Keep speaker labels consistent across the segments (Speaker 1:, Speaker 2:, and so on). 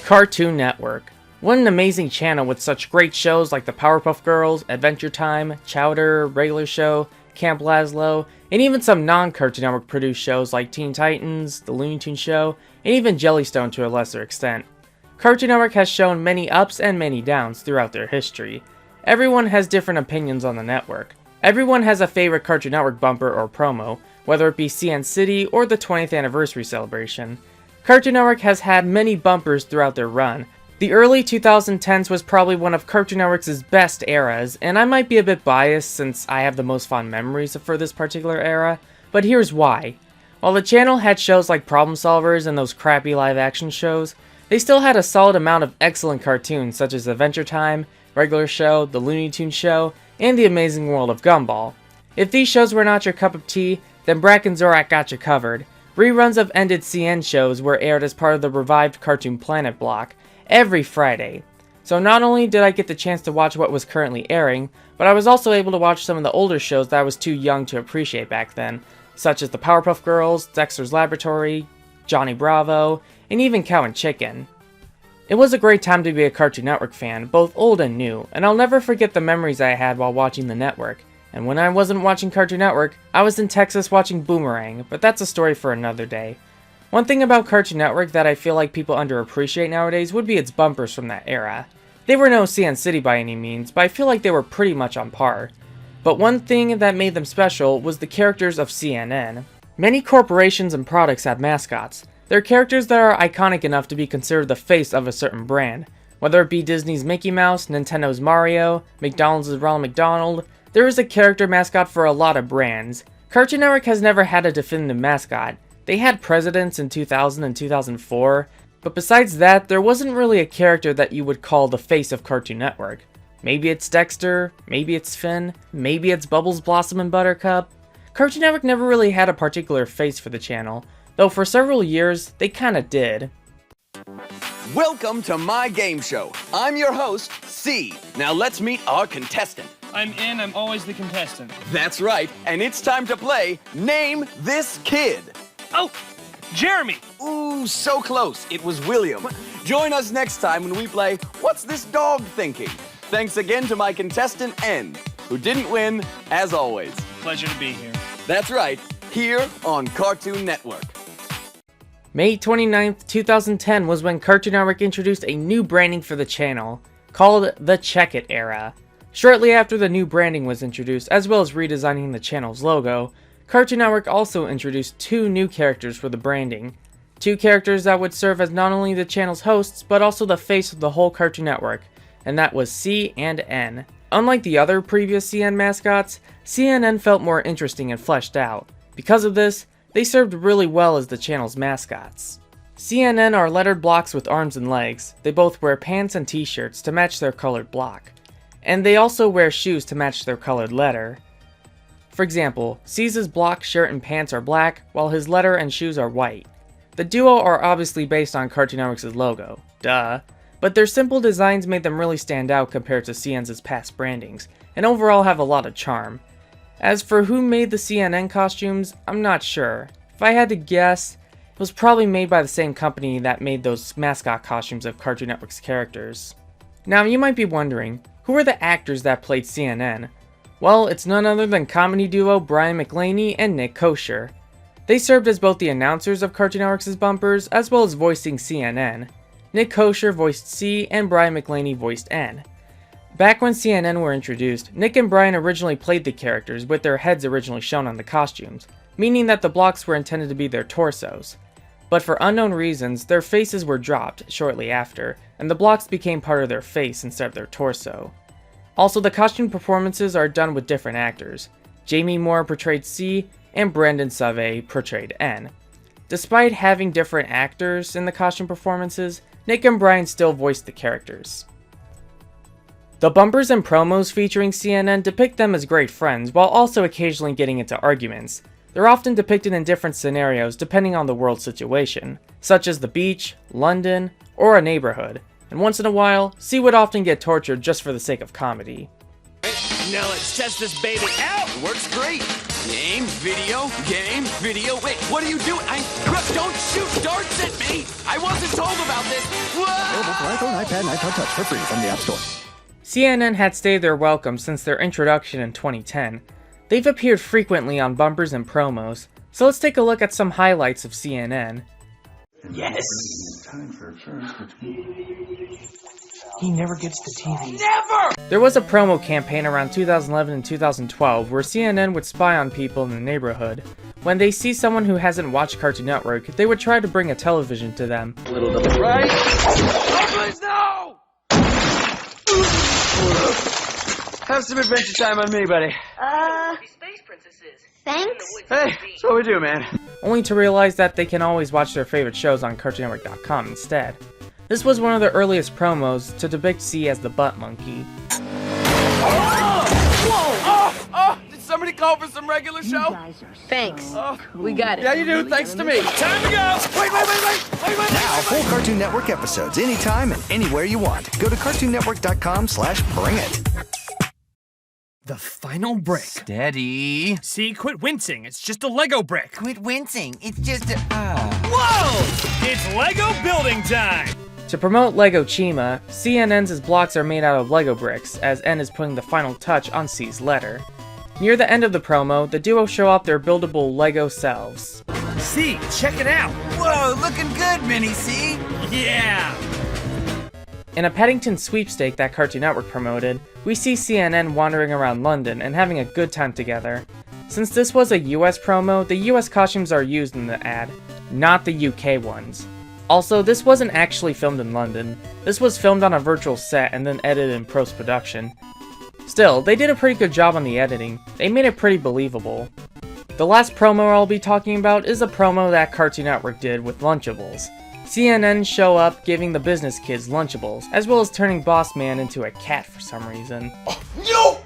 Speaker 1: Cartoon Network. What an amazing channel with such great shows like the Powerpuff Girls, Adventure Time, Chowder, Regular Show, Camp Lazlo, and even some non-Cartoon Network produced shows like Teen Titans, The Looney Tunes Show, and even Jellystone to a lesser extent. Cartoon Network has shown many ups and many downs throughout their history. Everyone has different opinions on the network. Everyone has a favorite Cartoon Network bumper or promo, whether it be CN City or the 20th anniversary celebration. Cartoon Network has had many bumpers throughout their run. The early 2010s was probably one of Cartoon Network's best eras, and I might be a bit biased since I have the most fond memories for this particular era, but here's why. While the channel had shows like Problem Solvers and those crappy live action shows, they still had a solid amount of excellent cartoons such as Adventure Time, Regular Show, The Looney Tunes Show, and The Amazing World of Gumball. If these shows were not your cup of tea, then Brak and Zorak got you covered. Reruns of ended CN shows were aired as part of the revived Cartoon Planet block every Friday. So not only did I get the chance to watch what was currently airing, but I was also able to watch some of the older shows that I was too young to appreciate back then, such as the Powerpuff Girls, Dexter's Laboratory, Johnny Bravo, and even Cow and Chicken. It was a great time to be a Cartoon Network fan, both old and new, and I'll never forget the memories I had while watching the network. And when I wasn't watching Cartoon Network, I was in Texas watching Boomerang, but that's a story for another day. One thing about Cartoon Network that I feel like people underappreciate nowadays would be its bumpers from that era. They were no CN City by any means, but I feel like they were pretty much on par. But one thing that made them special was the characters of CNN. Many corporations and products have mascots. They're characters that are iconic enough to be considered the face of a certain brand. Whether it be Disney's Mickey Mouse, Nintendo's Mario, McDonald's Ronald McDonald, there is a character mascot for a lot of brands. Cartoon Network has never had a definitive mascot. They had presidents in 2000 and 2004, but besides that, there wasn't really a character that you would call the face of Cartoon Network. Maybe it's Dexter, maybe it's Finn, maybe it's Bubbles, Blossom, and Buttercup. Cartoon Network never really had a particular face for the channel, though for several years, they kinda did.
Speaker 2: Welcome to my game show. I'm your host, C. Now let's meet our contestant.
Speaker 3: I'm N, I'm always the contestant.
Speaker 2: That's right, and it's time to play Name This Kid.
Speaker 3: Oh, Jeremy!
Speaker 2: Ooh, so close. It was William. Join us next time when we play What's This Dog Thinking? Thanks again to my contestant, N, who didn't win, as always.
Speaker 3: Pleasure to be here.
Speaker 2: That's right, here on Cartoon Network.
Speaker 1: May 29th, 2010 was when Cartoon Network introduced a new branding for the channel, called the Check It era. Shortly after the new branding was introduced, as well as redesigning the channel's logo, Cartoon Network also introduced two new characters for the branding. Two characters that would serve as not only the channel's hosts, but also the face of the whole Cartoon Network, and that was C and N. Unlike the other previous C and N mascots, C and N felt more interesting and fleshed out. Because of this, they served really well as the channel's mascots. C and N are lettered blocks with arms and legs. They both wear pants and t-shirts to match their colored block. And they also wear shoes to match their colored letter. For example, C's block, shirt, and pants are black, while his letter and shoes are white. The duo are obviously based on Cartoon Network's logo, duh, but their simple designs made them really stand out compared to CN's past brandings, and overall have a lot of charm. As for who made the CNN costumes, I'm not sure. If I had to guess, it was probably made by the same company that made those mascot costumes of Cartoon Network's characters. Now you might be wondering, who are the actors that played CNN? Well, it's none other than comedy duo Brian McLaney and Nick Kosher. They served as both the announcers of Cartoon Network's bumpers, as well as voicing CNN. Nick Kosher voiced C and Brian McLaney voiced N. Back when CNN were introduced, Nick and Brian originally played the characters with their heads originally shown on the costumes, meaning that the blocks were intended to be their torsos. But for unknown reasons, their faces were dropped shortly after, and the blocks became part of their face instead of their torso. Also, the costume performances are done with different actors. Jamie Moore portrayed C, and Brendan Savay portrayed N. Despite having different actors in the costume performances, Nick and Brian still voiced the characters. The bumpers and promos featuring CNN depict them as great friends, while also occasionally getting into arguments. They're often depicted in different scenarios depending on the world situation, such as the beach, London, or a neighborhood. And once in a while, C would often get tortured just for the sake of comedy.
Speaker 2: Now let's test this baby out. Works great. Game, video, game, video. Wait, what are you doing? Don't shoot darts at me. I wasn't told about this!
Speaker 4: Available for iPhone, iPad, and iPod Touch for free from the App Store.
Speaker 1: CNN had stayed their welcome since their introduction in 2010. They've appeared frequently on bumpers and promos, so let's take a look at some highlights of CNN.
Speaker 5: Yes! He never gets the TV.
Speaker 2: Never!
Speaker 1: There was a promo campaign around 2011 and 2012 where CNN would spy on people in the neighborhood. When they see someone who hasn't watched Cartoon Network, they would try to bring a television to them.
Speaker 2: Little double right. Oh, please, no! Have some adventure time on me, buddy.
Speaker 6: Thanks.
Speaker 2: Hey, that's what we do, man.
Speaker 1: Only to realize that they can always watch their favorite shows on CartoonNetwork.com instead. This was one of the earliest promos to depict C as the butt monkey.
Speaker 2: Oh! Whoa! Oh! Did somebody call for some regular show?
Speaker 6: Thanks. We got it.
Speaker 2: Yeah, you do. Thanks to me. Time to go! Wait!
Speaker 4: Now, full Cartoon Network episodes anytime and anywhere you want. Go to CartoonNetwork.com/bringit.
Speaker 3: The final brick.
Speaker 5: Steady.
Speaker 3: See, quit wincing. It's just a Lego brick.
Speaker 5: Quit wincing. It's just a...
Speaker 3: Whoa! It's Lego building time!
Speaker 1: To promote Lego Chima, C and N's blocks are made out of Lego bricks, as N is putting the final touch on C's letter. Near the end of the promo, the duo show off their buildable Lego selves.
Speaker 3: See, check it out.
Speaker 5: Whoa, looking good, Mini C.
Speaker 3: Yeah!
Speaker 1: In a Paddington sweepstake that Cartoon Network promoted, we see C and N wandering around London and having a good time together. Since this was a US promo, the US costumes are used in the ad, not the UK ones. Also, this wasn't actually filmed in London. This was filmed on a virtual set and then edited in post-production. Still, they did a pretty good job on the editing. They made it pretty believable. The last promo I'll be talking about is a promo that Cartoon Network did with Lunchables. CNN show up giving the business kids Lunchables, as well as turning Boss Man into a cat for some reason.
Speaker 2: You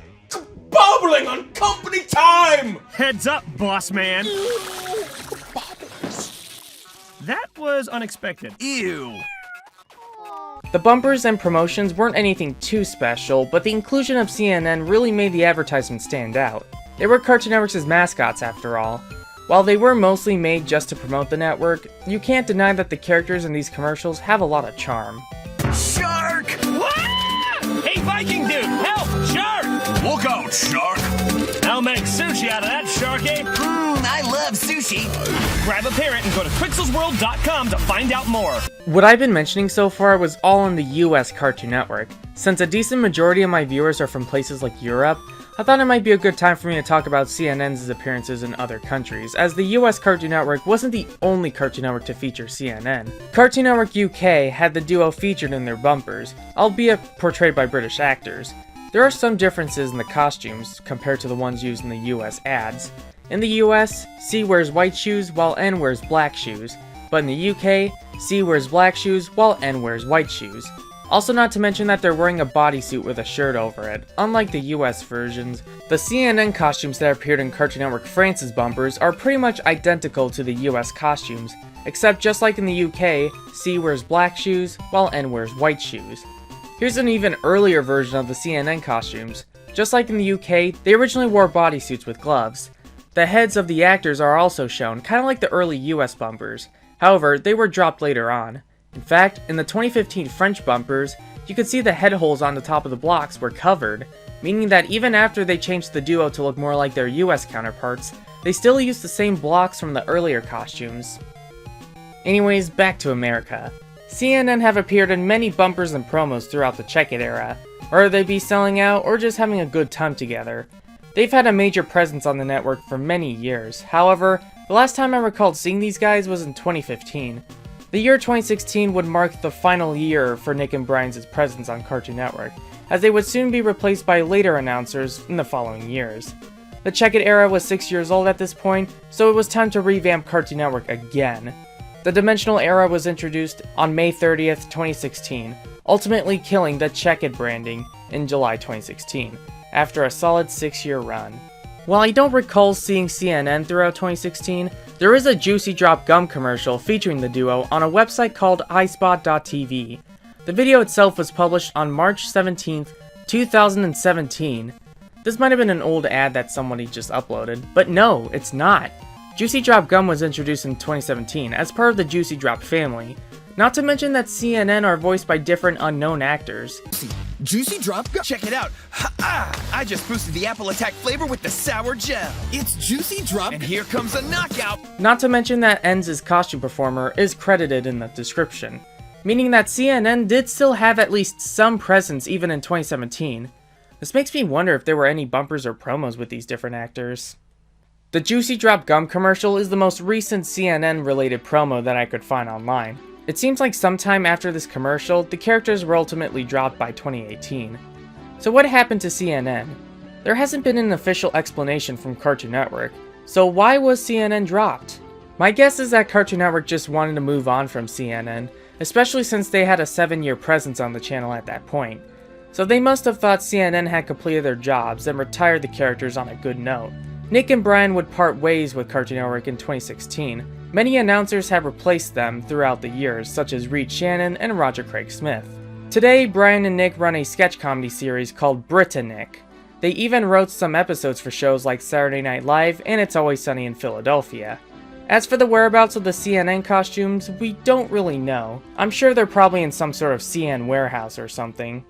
Speaker 2: bubbling on company time!
Speaker 3: Heads up, boss man. That was unexpected.
Speaker 5: Ew.
Speaker 1: The bumpers and promotions weren't anything too special, but the inclusion of CNN really made the advertisement stand out. They were Cartoon Network's mascots after all. While they were mostly made just to promote the network, you can't deny that the characters in these commercials have a lot of charm.
Speaker 5: Shark!
Speaker 3: Hey, Viking dude, help! Shark!
Speaker 2: Look out, shark!
Speaker 3: I'll make sushi out of that, Sharky.
Speaker 5: I love sushi.
Speaker 3: Grab a parrot and go to quixelsworld.com to find out more.
Speaker 1: What I've been mentioning so far was all on the US Cartoon Network. Since a decent majority of my viewers are from places like Europe, I thought it might be a good time for me to talk about CNN's appearances in other countries, as the US Cartoon Network wasn't the only Cartoon Network to feature CNN. Cartoon Network UK had the duo featured in their bumpers, albeit portrayed by British actors. There are some differences in the costumes compared to the ones used in the US ads. In the US, C wears white shoes while N wears black shoes, but in the UK, C wears black shoes while N wears white shoes. Also, not to mention that they're wearing a bodysuit with a shirt over it. Unlike the US versions, the CNN costumes that appeared in Cartoon Network France's bumpers are pretty much identical to the US costumes, except just like in the UK, C wears black shoes while N wears white shoes. Here's an even earlier version of the CNN costumes. Just like in the UK, they originally wore bodysuits with gloves. The heads of the actors are also shown, kind of like the early US bumpers. However, they were dropped later on. In fact, in the 2015 French bumpers, you could see the head holes on the top of the blocks were covered, meaning that even after they changed the duo to look more like their US counterparts, they still used the same blocks from the earlier costumes. Anyways, back to America. CNN have appeared in many bumpers and promos throughout the Check It era, whether they be selling out or just having a good time together. They've had a major presence on the network for many years. However, the last time I recalled seeing these guys was in 2015. The year 2016 would mark the final year for Nick and Brian's presence on Cartoon Network, as they would soon be replaced by later announcers in the following years. The Check It era was 6 years old at this point, so it was time to revamp Cartoon Network again. The Dimensional era was introduced on May 30th, 2016, ultimately killing the Check It branding in July 2016, after a solid 6-year run. While I don't recall seeing CNN throughout 2016, there is a Juicy Drop Gum commercial featuring the duo on a website called iSpot.tv. The video itself was published on March 17th, 2017. This might have been an old ad that somebody just uploaded, but no, it's not. Juicy Drop Gum was introduced in 2017 as part of the Juicy Drop family. Not to mention that CNN are voiced by different unknown actors.
Speaker 7: Juicy drop? Check it out. Ha-ah! I just boosted the apple attack flavor with the sour gel. It's Juicy Drop, and here comes a knockout.
Speaker 1: Not to mention that N's costume performer is credited in the description, meaning that CNN did still have at least some presence even in 2017. This makes me wonder if there were any bumpers or promos with these different actors. The Juicy Drop gum commercial is the most recent CNN related promo that I could find online. It seems like sometime after this commercial, the characters were ultimately dropped by 2018. So what happened to CNN? There hasn't been an official explanation from Cartoon Network, so why was CNN dropped? My guess is that Cartoon Network just wanted to move on from CNN, especially since they had a 7-year presence on the channel at that point. So they must have thought CNN had completed their jobs and retired the characters on a good note. Nick and Brian would part ways with Cartoon Network in 2016. Many announcers have replaced them throughout the years, such as Reed Shannon and Roger Craig Smith. Today, Brian and Nick run a sketch comedy series called Britannic. They even wrote some episodes for shows like Saturday Night Live and It's Always Sunny in Philadelphia. As for the whereabouts of the CNN costumes, we don't really know. I'm sure they're probably in some sort of CN warehouse or something.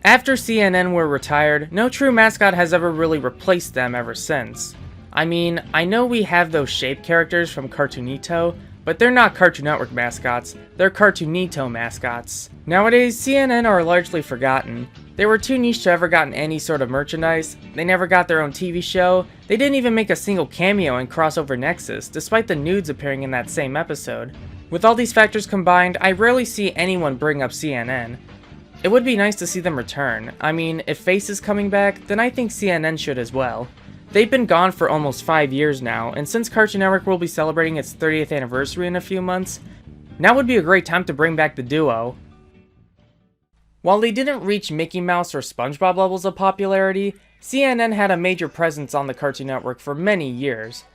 Speaker 1: After CNN were retired, no true mascot has ever really replaced them ever since. I mean, I know we have those shape characters from Cartoonito, but they're not Cartoon Network mascots, they're Cartoonito mascots. Nowadays, CNN are largely forgotten. They were too niche to ever gotten any sort of merchandise, they never got their own TV show, they didn't even make a single cameo in Crossover Nexus, despite the nudes appearing in that same episode. With all these factors combined, I rarely see anyone bring up CNN. It would be nice to see them return. I mean, if Face is coming back, then I think CNN should as well. They've been gone for almost 5 years now, and since Cartoon Network will be celebrating its 30th anniversary in a few months, now would be a great time to bring back the duo. While they didn't reach Mickey Mouse or SpongeBob levels of popularity, CNN had a major presence on the Cartoon Network for many years.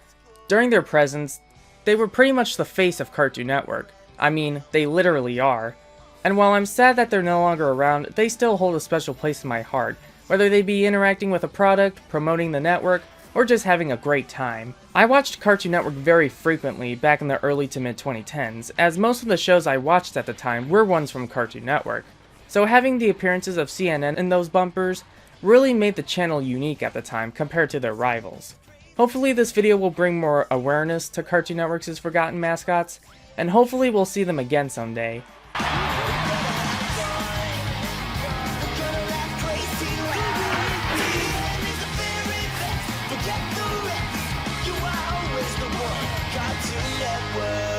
Speaker 1: During their presence, they were pretty much the face of Cartoon Network. I mean, they literally are. And while I'm sad that they're no longer around, they still hold a special place in my heart, whether they be interacting with a product, promoting the network, or just having a great time. I watched Cartoon Network very frequently back in the early to mid 2010s, as most of the shows I watched at the time were ones from Cartoon Network. So having the appearances of CNN in those bumpers really made the channel unique at the time compared to their rivals. Hopefully this video will bring more awareness to Cartoon Network's forgotten mascots, and hopefully we'll see them again someday.
Speaker 8: You are always the one. Cartoon Network.